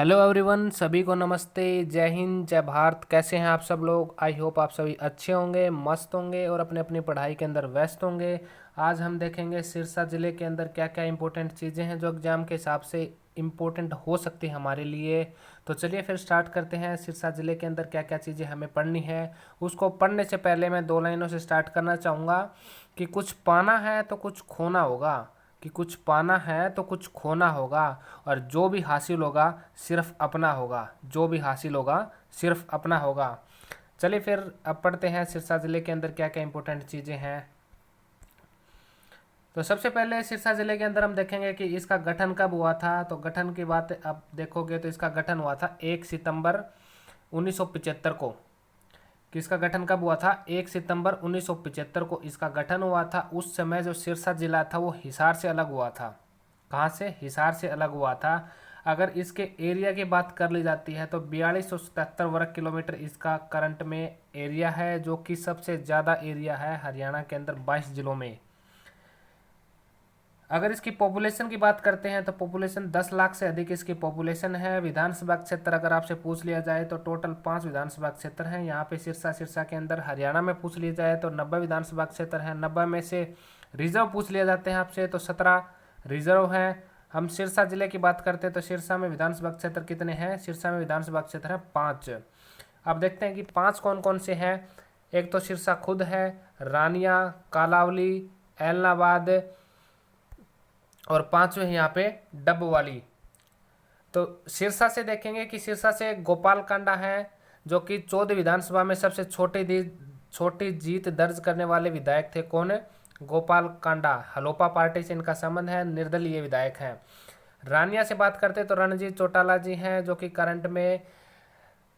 Hello everyone, सभी को नमस्ते। जय हिंद, जय भारत। कैसे हैं आप सब लोग? आई होप आप सभी अच्छे होंगे, मस्त होंगे और अपने अपनी पढ़ाई के अंदर व्यस्त होंगे। आज हम देखेंगे सिरसा ज़िले के अंदर क्या क्या इंपॉर्टेंट चीज़ें हैं जो एग्ज़ाम के हिसाब से इम्पोर्टेंट हो सकती है हमारे लिए। तो चलिए फिर स्टार्ट करते हैं। सिरसा ज़िले के अंदर क्या क्या चीज़ें हमें पढ़नी है। उसको पढ़ने से पहले मैं दो लाइनों से स्टार्ट करना चाहूँगा कि कुछ पाना है तो कुछ खोना होगा, कि कुछ पाना है तो कुछ खोना होगा, और जो भी हासिल होगा सिर्फ अपना होगा, जो भी हासिल होगा सिर्फ अपना होगा। चलिए फिर अब पढ़ते हैं सिरसा ज़िले के अंदर क्या क्या इंपॉर्टेंट चीज़ें हैं। तो सबसे पहले सिरसा ज़िले के अंदर हम देखेंगे कि इसका गठन कब हुआ था। तो गठन की बात अब देखोगे तो इसका गठन हुआ था 1 सितंबर 1975 को। किसका गठन कब हुआ था? 1 सितंबर 1975 को इसका गठन हुआ था। उस समय जो सिरसा जिला था वो हिसार से अलग हुआ था। कहाँ से? हिसार से अलग हुआ था। अगर इसके एरिया की बात कर ली जाती है तो 4277 वर्ग किलोमीटर इसका करंट में एरिया है, जो कि सबसे ज़्यादा एरिया है हरियाणा के अंदर 22 जिलों में। अगर इसकी पॉपुलेशन की बात करते हैं तो पॉपुलेशन 10 लाख से अधिक इसकी पॉपुलेशन है। विधानसभा क्षेत्र अगर आपसे पूछ लिया जाए तो टोटल 5 विधानसभा क्षेत्र हैं यहाँ पे सिरसा के अंदर। हरियाणा में पूछ लिया जाए तो 90 विधानसभा क्षेत्र हैं। 90 में से रिजर्व पूछ लिया जाते हैं आपसे तो 17 रिजर्व हैं। हम सिरसा जिले की बात करते हैं तो सिरसा में विधानसभा क्षेत्र कितने हैं? सिरसा में विधानसभा क्षेत्र है 5। अब देखते हैं कि 5 कौन कौन से हैं। एक तो सिरसा खुद है, रानिया, कालावली, एलनाबाद, और पांचवें है यहाँ पे डब वाली। तो सिरसा से देखेंगे कि सिरसा से गोपाल कांडा है, जो कि 14 विधानसभा में सबसे छोटी जीत दर्ज करने वाले विधायक थे। कौन है? गोपाल कांडा। हलोपा पार्टी से इनका संबंध है, निर्दलीय विधायक हैं। रानिया से बात करते तो रणजीत चौटाला जी हैं, जो कि करंट में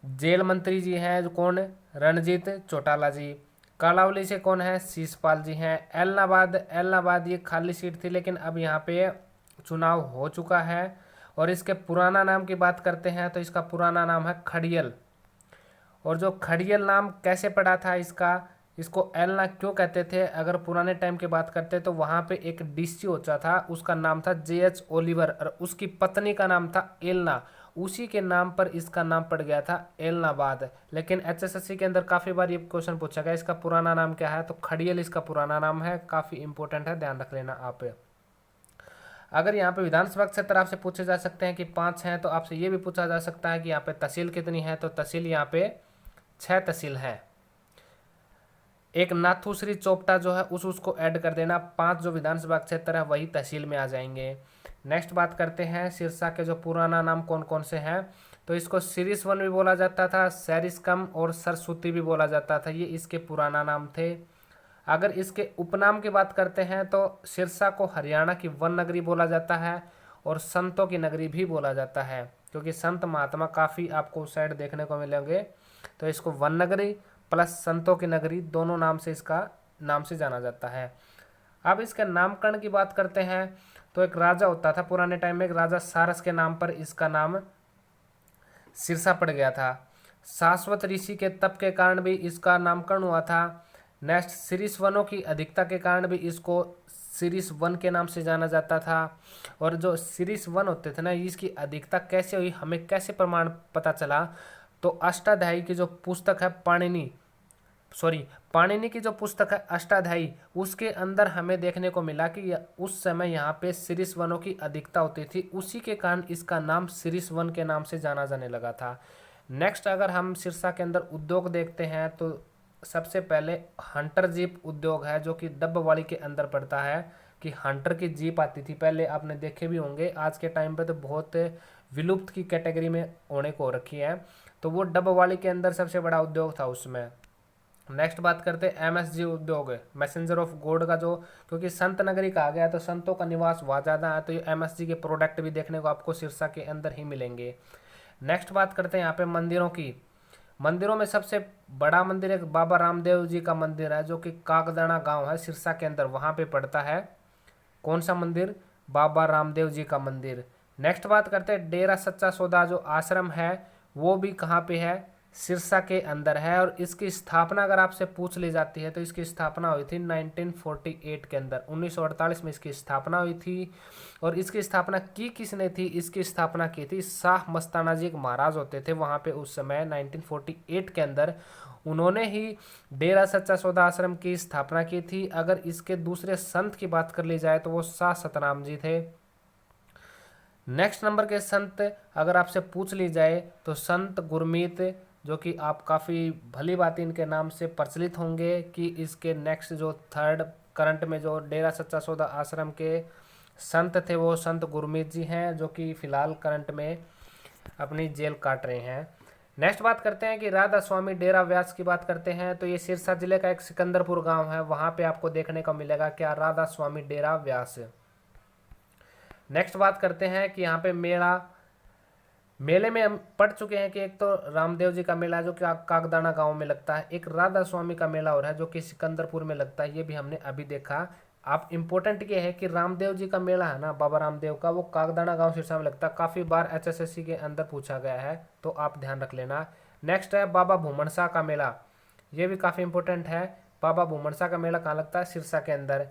जेल मंत्री जी हैं। जो कौन? रणजीत चौटाला जी। कालावली से कौन है? शीशपाल जी हैं। एलनाबाद ये खाली सीट थी, लेकिन अब यहाँ पे चुनाव हो चुका है। और इसके पुराना नाम की बात करते हैं तो इसका पुराना नाम है खड़ियल। और जो खड़ियल नाम कैसे पड़ा था इसका, इसको एलना क्यों कहते थे? अगर पुराने टाइम की बात करते तो वहाँ पे एक डीसी होता था, उसका नाम था JH ओलिवर, और उसकी पत्नी का नाम था एलना। उसी के नाम पर इसका नाम पड़ गया था एलनाबाद। लेकिन HSSC के अंदर काफ़ी बार ये क्वेश्चन पूछा गया इसका पुराना नाम क्या है, तो खड़ियल इसका पुराना नाम है। काफ़ी इंपॉर्टेंट है, ध्यान रख लेना आप। अगर यहाँ पे विधानसभा क्षेत्र आपसे पूछे जा सकते हैं कि 5 हैं, तो आपसे ये भी पूछा जा सकता है कि यहाँ पे तहसील कितनी है, तो तहसील यहाँ पे 6 तहसील है। एक नाथूश्री चोपटा जो है उसको ऐड कर देना। 5 जो विधानसभा क्षेत्र है वही तहसील में आ जाएंगे। नेक्स्ट बात करते हैं सिरसा के जो पुराना नाम कौन कौन से हैं। तो इसको सिरिसवन भी बोला जाता था, सैरिस्कम और सरस्वती भी बोला जाता था, ये इसके पुराना नाम थे। अगर इसके उपनाम की बात करते हैं तो सिरसा को हरियाणा की वन नगरी बोला जाता है और संतों की नगरी भी बोला जाता है, क्योंकि संत महात्मा काफ़ी आपको उस साइड देखने को मिलेंगे। तो इसको वन नगरी प्लस संतों की नगरी दोनों नाम से इसका नाम से जाना जाता है। अब इसके नामकरण की बात करते हैं तो एक राजा होता था पुराने टाइम में, एक राजा सारस के नाम पर इसका नाम सिरसा पड़ गया था। शाश्वत ऋषि के तप के कारण भी इसका नामकरण हुआ था। नेक्स्ट, शीर्ष वनों की अधिकता के कारण भी इसको शीर्ष वन के नाम से जाना जाता था। और जो शीर्ष वन होते थे ना, इसकी अधिकता कैसे हुई, हमें कैसे प्रमाण पता चला, तो अष्टाध्यायी की जो पुस्तक है पाणिनि की जो पुस्तक है अष्टाध्यायी, उसके अंदर हमें देखने को मिला कि उस समय यहाँ पे शीर्ष वनों की अधिकता होती थी, उसी के कारण इसका नाम शीर्ष वन के नाम से जाना जाने लगा था। नेक्स्ट, अगर हम सिरसा के अंदर उद्योग देखते हैं तो सबसे पहले हंटर जीप उद्योग है, जो कि डब्बवाड़ी के अंदर पड़ता है। कि हंटर की जीप आती थी पहले, आपने देखे भी होंगे, आज के टाइम पे तो बहुत विलुप्त की कैटेगरी में होने को रखी है। तो वो डब्बवाड़ी के अंदर सबसे बड़ा उद्योग था उसमें। नेक्स्ट बात करते हैं MSG उद्योग, मैसेंजर ऑफ गॉड का, जो क्योंकि संत नगरी कहा गया तो संतों का निवास वहाँ ज़्यादा है, तो ये MSG के प्रोडक्ट भी देखने को आपको सिरसा के अंदर ही मिलेंगे। नेक्स्ट बात करते हैं यहाँ पे मंदिरों की। मंदिरों में सबसे बड़ा मंदिर एक बाबा रामदेव जी का मंदिर है, जो कि कागदाना गांव है सिरसा के अंदर, वहाँ पे पड़ता है। कौन सा मंदिर? बाबा रामदेव जी का मंदिर। नेक्स्ट बात करते हैं डेरा सच्चा सौदा जो आश्रम है, वो भी कहाँ पे है? सिरसा के अंदर है। और इसकी स्थापना अगर आपसे पूछ ली जाती है तो इसकी स्थापना हुई थी 1948 के अंदर, 1948 में इसकी स्थापना हुई थी। और इसकी स्थापना की किसने थी? इसकी स्थापना की थी शाह मस्ताना जी, एक महाराज होते थे वहाँ पे उस समय 1948 के अंदर, उन्होंने ही डेरा सच्चा सौदा आश्रम की स्थापना की थी। अगर इसके दूसरे संत की बात कर ली जाए तो वो शाह सतनाम जी थे। नेक्स्ट नंबर के संत अगर आपसे पूछ ली जाए तो संत गुरमीत, जो कि आप काफ़ी भली बात इनके नाम से प्रचलित होंगे कि इसके नेक्स्ट जो थर्ड करंट में जो डेरा सच्चा सौदा आश्रम के संत थे वो संत गुरमीत जी हैं, जो कि फिलहाल करंट में अपनी जेल काट रहे हैं। नेक्स्ट बात करते हैं कि राधा स्वामी डेरा व्यास की बात करते हैं तो ये सिरसा जिले का एक सिकंदरपुर गांव है, वहां पे आपको देखने को मिलेगा क्या? राधा स्वामी डेरा व्यास। नेक्स्ट बात करते हैं कि यहाँ पे मेले में हम पढ़ चुके हैं कि एक तो रामदेव जी का मेला जो कि कागदाना गांव में लगता है, एक राधा स्वामी का मेला और है जो कि सिकंदरपुर में लगता है, ये भी हमने अभी देखा। आप इम्पोर्टेंट ये है कि रामदेव जी का मेला है ना, बाबा रामदेव का, वो कागदाना गांव सिरसा में लगता है। काफ़ी बार HSSC के अंदर पूछा गया है तो आप ध्यान रख लेना। नेक्स्ट है बाबा भूमन शाह का मेला, ये भी काफ़ी इंपॉर्टेंट है। बाबा भूमन शाह का मेला कहाँ लगता है? सिरसा के अंदर।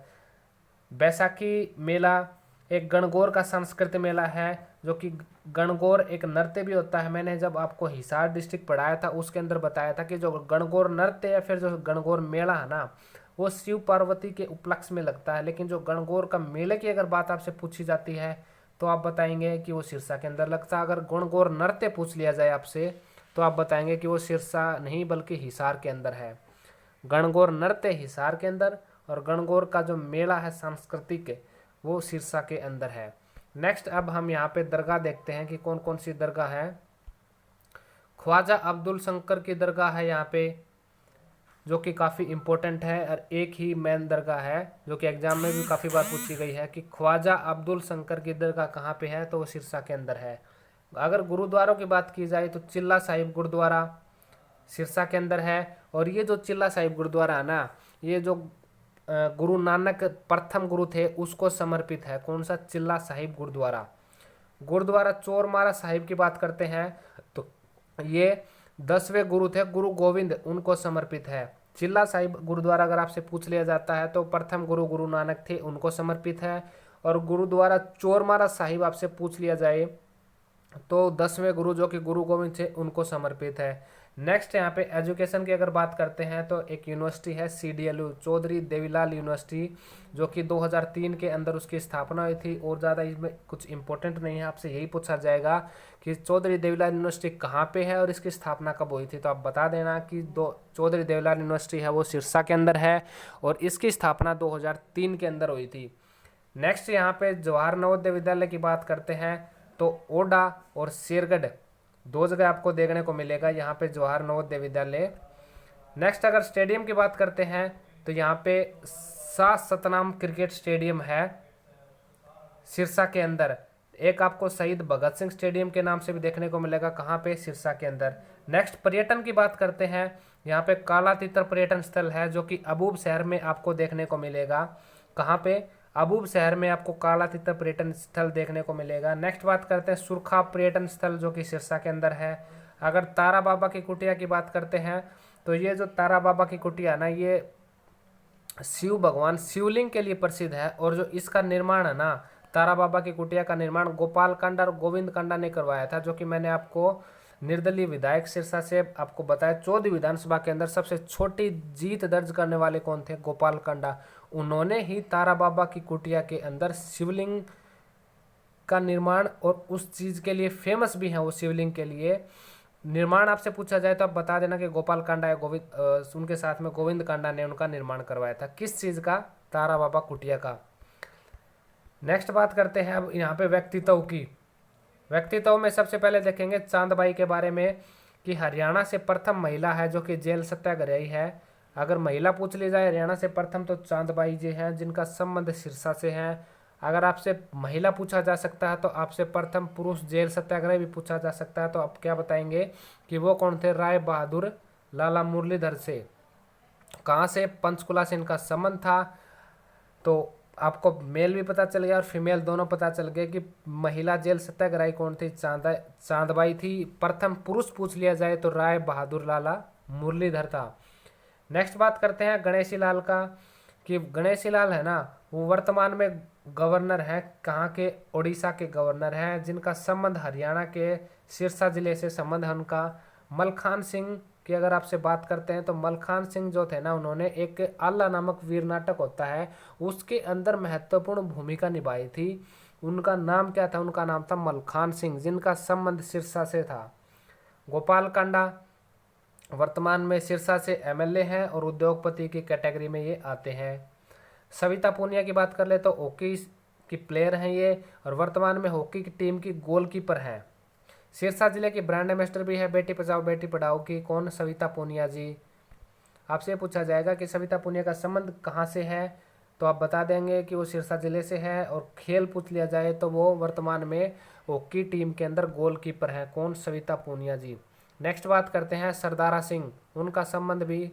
बैसाखी मेला एक गणगौर का सांस्कृतिक मेला है, जो कि गणगौर एक नृत्य भी होता है। मैंने जब आपको हिसार डिस्ट्रिक्ट पढ़ाया था उसके अंदर बताया था कि जो गणगौर नृत्य या फिर जो गणगौर मेला है ना, वो शिव पार्वती के उपलक्ष्य में लगता है। लेकिन जो गणगौर का मेले की अगर बात आपसे पूछी जाती है तो आप बताएंगे कि वो सिरसा के अंदर लगता है। अगर गणगौर नृत्य पूछ लिया जाए आपसे तो आप बताएंगे कि वो सिरसा नहीं बल्कि हिसार के अंदर है। गणगौर नृत्य हिसार के अंदर और गणगौर का जो मेला है सांस्कृतिक वो सिरसा के अंदर है। नेक्स्ट अब हम यहाँ पे दरगाह देखते हैं कि कौन कौन सी दरगाह है। ख्वाजा अब्दुल शंकर की दरगाह है यहाँ पे, जो कि काफ़ी इम्पोर्टेंट है। और एक ही मेन दरगाह है जो कि एग्जाम में भी काफ़ी बार पूछी गई है कि ख्वाजा अब्दुल शंकर की दरगाह कहाँ पे है, तो वो सिरसा के अंदर है। अगर गुरुद्वारों की बात की जाए तो चिल्ला साहिब गुरुद्वारा सिरसा के अंदर है। और ये जो चिल्ला साहिब गुरुद्वारा है ना, ये जो गुरु नानक प्रथम गुरु थे उसको समर्पित है। कौन सा? चिल्ला साहिब गुरुद्वारा। गुरुद्वारा चोरमारा साहिब की बात करते हैं तो ये 10वें गुरु थे गुरु गोविंद, उनको समर्पित है। चिल्ला साहिब गुरुद्वारा अगर आपसे पूछ लिया जाता है तो प्रथम गुरु गुरु नानक थे, उनको समर्पित है। और गुरुद्वारा चोरमारा साहिब आपसे पूछ लिया जाए तो 10वें गुरु जो कि गुरु गोविंद थे उनको समर्पित है। नेक्स्ट यहाँ पे एजुकेशन की अगर बात करते हैं तो एक यूनिवर्सिटी है CDLU, चौधरी देवीलाल यूनिवर्सिटी, जो कि 2003 के अंदर उसकी स्थापना हुई थी। और ज़्यादा इसमें कुछ इंपॉर्टेंट नहीं है, आपसे यही पूछा जाएगा कि चौधरी देवीलाल यूनिवर्सिटी कहाँ पे है और इसकी स्थापना कब हुई थी, तो आप बता देना कि चौधरी देवीलाल यूनिवर्सिटी है वो सिरसा के अंदर है और इसकी स्थापना 2003 के अंदर हुई थी। नेक्स्ट यहाँ पे जवाहर नवोदय विद्यालय की बात करते हैं तो ओडा और शेरगढ़ दो जगह आपको देखने को मिलेगा यहाँ पे जवाहर नवोदय विद्यालय। नेक्स्ट अगर स्टेडियम की बात करते हैं तो यहाँ पे शाह सतनाम क्रिकेट स्टेडियम है सिरसा के अंदर। एक आपको शहीद भगत सिंह स्टेडियम के नाम से भी देखने को मिलेगा, कहाँ पे? सिरसा के अंदर। नेक्स्ट पर्यटन की बात करते हैं, यहाँ पे काला तीतर पर्यटन स्थल है जो कि अबूब शहर में आपको देखने को मिलेगा। कहाँ पे? अबूब शहर में आपको काला तीतर पर्यटन स्थल देखने को मिलेगा। नेक्स्ट बात करते हैं सुरखा पर्यटन स्थल जो कि सिरसा के अंदर है। अगर तारा बाबा की कुटिया की बात करते हैं तो ये जो तारा बाबा की कुटिया ना, ये शिव भगवान शिवलिंग के लिए प्रसिद्ध है। और जो इसका निर्माण है ना, तारा बाबा की कुटिया का निर्माण गोपाल कांडा और गोविंद कांडा ने करवाया था, जो कि मैंने आपको निर्दलीय विधायक सिरसा से आपको बताया। 14 विधानसभा के अंदर सबसे छोटी जीत दर्ज करने वाले कौन थे? गोपाल कांडा। उन्होंने ही तारा बाबा की कुटिया के अंदर शिवलिंग का निर्माण, और उस चीज़ के लिए फेमस भी है वो शिवलिंग के लिए निर्माण। आपसे पूछा जाए तो आप बता देना कि गोपाल कांडा या उनके साथ में गोविंद कांडा ने उनका निर्माण करवाया था। किस चीज़ का? तारा बाबा कुटिया का। नेक्स्ट बात करते हैं अब यहाँ पे व्यक्तित्व की। व्यक्तित्व में सबसे पहले देखेंगे चांदबाई के बारे में कि हरियाणा से प्रथम महिला है जो कि जेल सत्याग्रही है। अगर महिला पूछ ली जाए हरियाणा से प्रथम तो चांदबाई जी हैं, जिनका संबंध सिरसा से है। अगर आपसे महिला पूछा जा सकता है तो आपसे प्रथम पुरुष जेल सत्याग्रह भी पूछा जा सकता है, तो आप क्या बताएंगे कि वो कौन थे? राय बहादुर लाला मुरलीधर से। कहाँ से? पंचकुला से इनका संबंध था। तो आपको मेल भी पता चल गया और फीमेल दोनों पता चल गए कि महिला जेल सत्याग्रही कौन थी, चांदबाई थी। प्रथम पुरुष पूछ लिया जाए तो राय बहादुर लाला मुरलीधर था। नेक्स्ट बात करते हैं गणेशी लाल का, कि गणेशी लाल है ना वो वर्तमान में गवर्नर हैं, कहाँ के, उड़ीसा के गवर्नर हैं, जिनका संबंध हरियाणा के सिरसा जिले से संबंध है उनका। मलखान सिंह की अगर आपसे बात करते हैं तो मलखान सिंह जो थे ना, उन्होंने एक आला नामक वीर नाटक होता है उसके अंदर महत्वपूर्ण भूमिका निभाई थी। उनका नाम क्या था? उनका नाम था मलखान सिंह, जिनका संबंध सिरसा से था। गोपाल कांडा वर्तमान में सिरसा से एमएलए हैं और उद्योगपति की कैटेगरी में ये आते हैं। सविता पूनिया की बात कर ले तो हॉकी की प्लेयर हैं ये, और वर्तमान में हॉकी की टीम की गोलकीपर हैं। सिरसा जिले की ब्रांड एम्बेसडर भी है बेटी बचाओ बेटी पढ़ाओ की। कौन? सविता पूनिया जी। आपसे पूछा जाएगा कि सविता पूनिया का संबंध कहाँ से है, तो आप बता देंगे कि वो सिरसा जिले से है। और खेल पूछ लिया जाए तो वो वर्तमान में हॉकी टीम के अंदर गोलकीपर हैं। कौन? सविता पूनिया जी। नेक्स्ट बात करते हैं सरदारा सिंह, उनका संबंध भी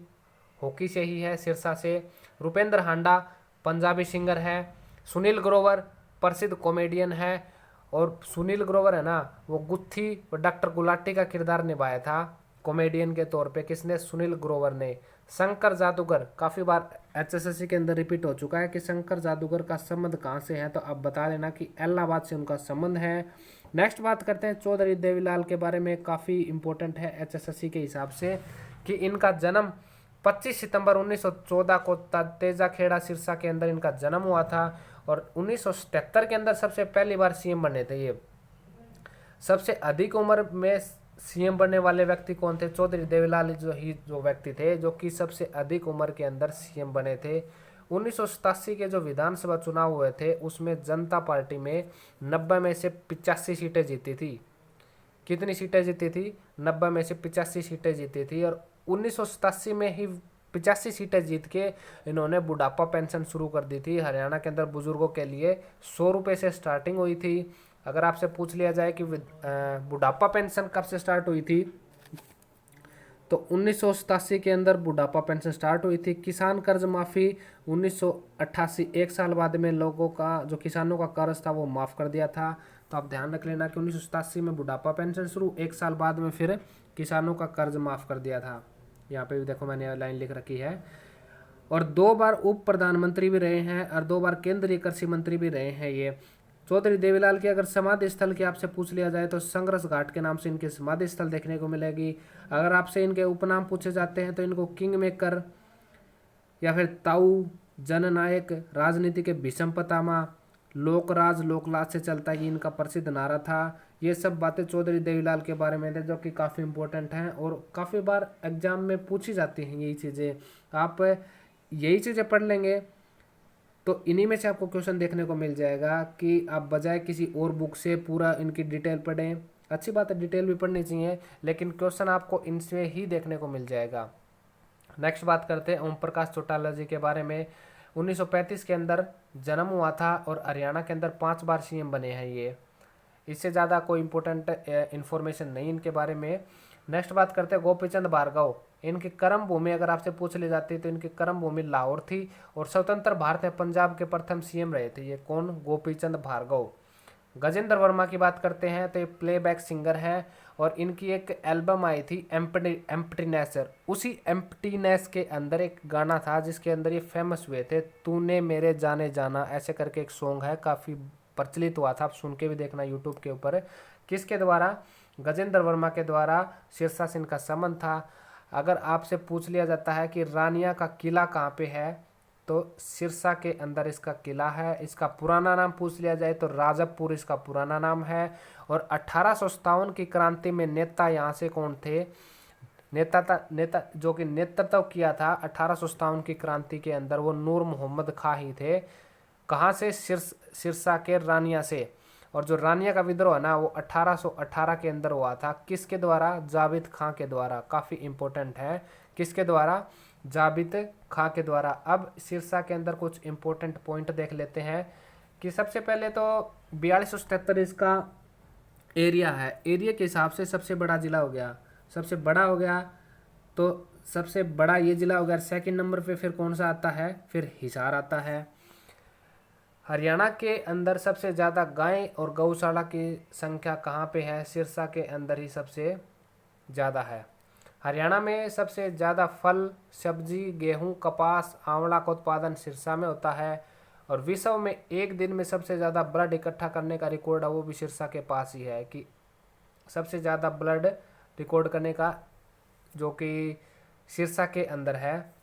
हॉकी से ही है, सिरसा से। रुपेंद्र हांडा पंजाबी सिंगर है। सुनील ग्रोवर प्रसिद्ध कॉमेडियन है, और सुनील ग्रोवर है ना वो गुत्थी और डॉक्टर गुलाटी का किरदार निभाया था कॉमेडियन के तौर पे। किसने? सुनील ग्रोवर ने। शंकर जादूगर काफ़ी बार एचएसएससी के अंदर रिपीट हो चुका है कि शंकर जादूगर का संबंध कहाँ से है, तो आप बता देना कि इलाहाबाद से उनका संबंध है। नेक्स्ट बात करते हैं चौधरी देवीलाल के बारे में, काफ़ी इंपॉर्टेंट है एचएसएससी के हिसाब से, कि इनका जन्म 25 सितंबर 1914 को तेजाखेड़ा सिरसा के अंदर इनका जन्म हुआ था। और 1977 के अंदर सबसे पहली बार सीएम बने थे ये। सबसे अधिक उम्र में सीएम बनने वाले व्यक्ति कौन थे? चौधरी देवीलाल जो व्यक्ति थे जो कि सबसे अधिक उम्र के अंदर सीएम बने थे। 1987 के जो विधानसभा चुनाव हुए थे उसमें जनता पार्टी में 90 में से 85 सीटें जीती थी। कितनी सीटें जीती थी? 90 में से 85 सीटें जीती थी। और 1987 में ही 85 सीटें जीत के इन्होंने बुढ़ापा पेंशन शुरू कर दी थी। हरियाणा के अंदर बुजुर्गों के लिए 100 रुपये से स्टार्टिंग हुई थी। अगर आपसे पूछ लिया जाए कि बुढ़ापा पेंशन कब से स्टार्ट हुई थी, तो 1987 के अंदर बुढ़ापा पेंशन स्टार्ट हुई थी। किसान कर्ज माफ़ी 1988, एक साल बाद में लोगों का जो किसानों का कर्ज था वो माफ़ कर दिया था। तो आप ध्यान रख लेना कि 1987 में बुढ़ापा पेंशन शुरू, एक साल बाद में फिर किसानों का कर्ज माफ़ कर दिया था। यहाँ पे भी देखो मैंने लाइन लिख रखी है। और 2 बार उप प्रधानमंत्री भी रहे हैं और 2 बार केंद्रीय कृषि मंत्री भी रहे हैं ये। चौधरी देवीलाल की अगर समाधि स्थल की आपसे पूछ लिया जाए तो संघर्ष घाट के नाम से इनकी समाधि स्थल देखने को मिलेगी। अगर आपसे इनके उपनाम पूछे जाते हैं तो इनको किंग मेकर या फिर ताऊ, जननायक, राजनीति के भीष्म पितामह, लोकराज लोकलाज से चलता है, इनका प्रसिद्ध नारा था। ये सब बातें चौधरी देवीलाल के बारे में थे जो कि काफ़ी इंपॉर्टेंट हैं और काफ़ी बार एग्जाम में पूछी जाती हैं यही चीज़ें। आप यही चीज़ें पढ़ लेंगे तो इन्हीं में से आपको क्वेश्चन देखने को मिल जाएगा कि आप बजाय किसी और बुक से पूरा इनकी डिटेल पढ़ें। अच्छी बात है, डिटेल भी पढ़नी चाहिए, लेकिन क्वेश्चन आपको इनसे ही देखने को मिल जाएगा। नेक्स्ट बात करते हैं ओम प्रकाश चौटाला जी के बारे में। 1935 के अंदर जन्म हुआ था और हरियाणा के अंदर 5 बार सीएम बने हैं ये। इससे ज़्यादा कोई इंपॉर्टेंट इन्फॉर्मेशन नहीं इनके बारे में। नेक्स्ट बात करते हैं गोपीचंद भार्गव। इनकी कर्म भूमि अगर आपसे पूछ ली जाती है तो इनकी कर्म भूमि लाहौर थी और स्वतंत्र भारत में पंजाब के प्रथम सीएम रहे थे ये। कौन? गोपीचंद भार्गव। गजेंद्र वर्मा की बात करते हैं तो ये प्लेबैक सिंगर हैं और इनकी एक एल्बम आई थी एम्प्टीनेस। उसी एम्प्टीनेस के अंदर एक गाना था जिसके अंदर ये फेमस हुए थे, तूने मेरे जाने जाना, ऐसे करके एक सॉन्ग है, काफ़ी प्रचलित हुआ था। आप सुन के भी देखना यूट्यूब के ऊपर। किसके द्वारा? गजेंद्र वर्मा के द्वारा सिरसा से इनका संबंध था। अगर आपसे पूछ लिया जाता है कि रानिया का किला कहाँ पे है, तो सिरसा के अंदर इसका किला है। इसका पुराना नाम पूछ लिया जाए तो राजबपुर इसका पुराना नाम है। और 1857 की क्रांति में नेता यहाँ से कौन थे? नेता जो कि नेतृत्व किया था 1857 की क्रांति के अंदर, वो नूर मोहम्मद खां ही थे। कहाँ से? सिरसा के रानिया से। और जो रानिया का विद्रोह है ना वो 1818 के अंदर हुआ था। किसके द्वारा? जाबित खां के द्वारा। काफ़ी इंपॉर्टेंट है। किसके द्वारा? जाबित खां के द्वारा। अब सिरसा के अंदर कुछ इंपॉर्टेंट पॉइंट देख लेते हैं कि सबसे पहले तो 4277 इसका एरिया है। एरिया के हिसाब से सबसे बड़ा जिला हो गया, सबसे बड़ा हो गया, तो सबसे बड़ा ये जिला हो गया। सेकंड नंबर पे फिर कौन सा आता है? फिर हिसार आता है। हरियाणा के अंदर सबसे ज़्यादा गाय और गौशाला की संख्या कहाँ पे है? सिरसा के अंदर ही सबसे ज़्यादा है। हरियाणा में सबसे ज़्यादा फल, सब्जी, गेहूं, कपास, आंवला का उत्पादन सिरसा में होता है। और विश्व में एक दिन में सबसे ज़्यादा ब्लड इकट्ठा करने का रिकॉर्ड है वो भी सिरसा के पास ही है, कि सबसे ज़्यादा ब्लड रिकॉर्ड करने का, जो कि सिरसा के अंदर है।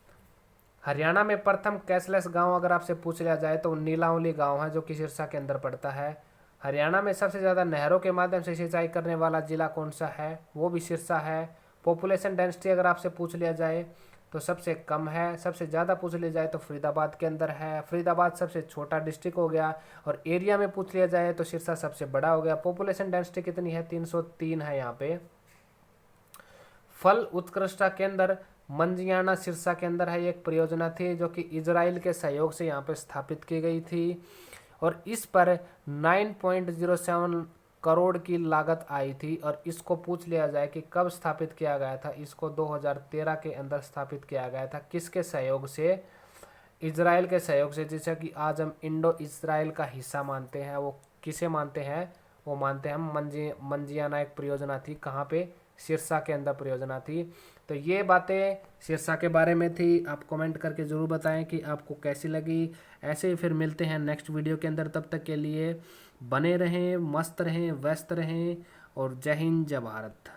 हरियाणा में प्रथम कैशलेस गांव अगर आपसे पूछ लिया जाए तो नीलावली गांव है, जो कि सिरसा के अंदर पड़ता है। हरियाणा में सबसे ज़्यादा नहरों के माध्यम से सिंचाई करने वाला जिला कौन सा है? वो भी सिरसा है। पॉपुलेशन डेंसिटी अगर आपसे पूछ लिया जाए तो सबसे कम है। सबसे ज़्यादा पूछ लिया जाए तो फरीदाबाद के अंदर है। फरीदाबाद सबसे छोटा डिस्ट्रिक्ट हो गया। और एरिया में पूछ लिया जाए तो सिरसा सबसे बड़ा हो गया। पॉपुलेशन डेंसिटी कितनी है? 303 है यहाँ पे। फल उत्कृष्टता केंद्र मंजियाना सिरसा के अंदर है। एक परियोजना थी जो कि इजराइल के सहयोग से यहाँ पे स्थापित की गई थी और इस पर 9.07 करोड़ की लागत आई थी। और इसको पूछ लिया जाए कि कब स्थापित किया गया था, इसको 2013 के अंदर स्थापित किया गया था। किसके सहयोग से? इजराइल के सहयोग से। जैसा कि आज हम इंडो इजराइल का हिस्सा मानते हैं, वो किसे मानते हैं? वो मानते हैं हम मंजियाना एक परियोजना थी। कहाँ पे? सिरसा के अंदर परियोजना थी। तो ये बातें सिरसा के बारे में थी। आप कमेंट करके ज़रूर बताएं कि आपको कैसी लगी। ऐसे ही फिर मिलते हैं नेक्स्ट वीडियो के अंदर। तब तक के लिए बने रहें, मस्त रहें, व्यस्त रहें और जय हिंद, जय भारत।